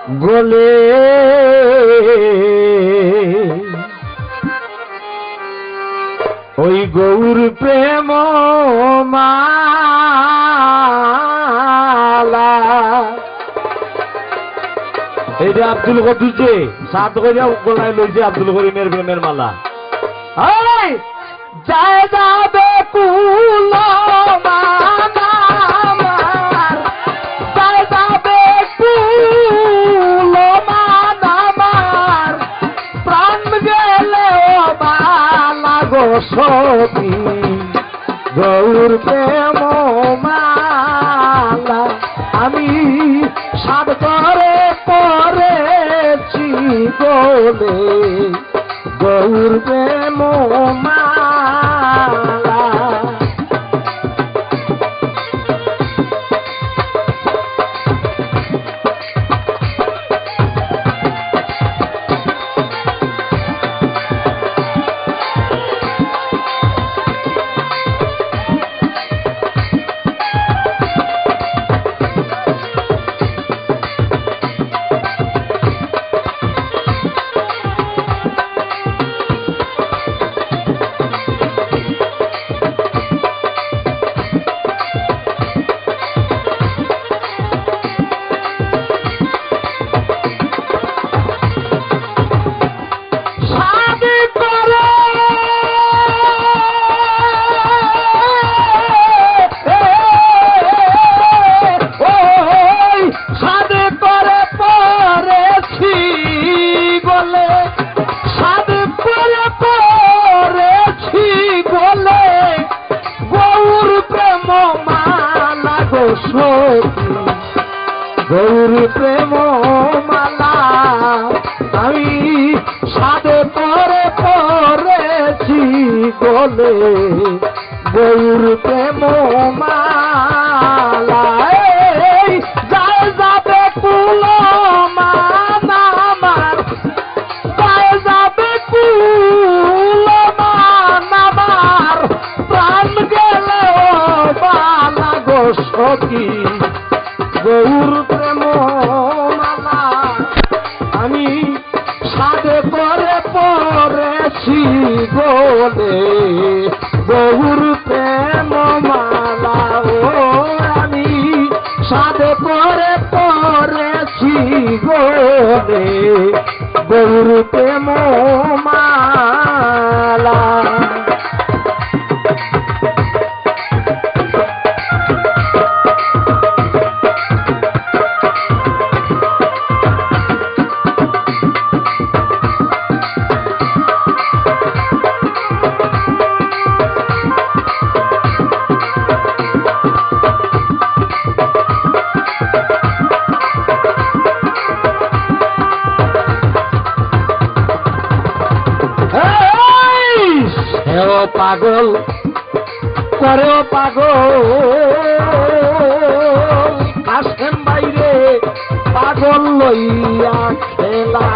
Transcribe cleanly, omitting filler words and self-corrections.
গলে ওই গৌর প্রেম মালা। এই যে আব্দুল কদুর যে সাত করিয়া গলায় লইছে আব্দুল করিমের প্রেমের মালা। যায় যাবে কুল সখী গৌর প্রেম মালা আমি সাত করে পড়েছি বলে গৌর প্রেম মালা। গৌর প্রেম মালা আমি সাদে পরে পড়েছি গলে গৌর প্রেম মালা। যায় যাবে কুল মানামার যায় যাবে কুল মানামার প্রাণ গেলে বালা গো সখী গৌর প্রেম মালা আমি সাদে করে পড়েছি বলে গৌর প্রেম মালা। ও আমি সাদে করে পড়েছি বলে গৌর প্রেম মালা। পাগল করে পাগল কাশেম বাইরে পাগল লইয়া খেলা।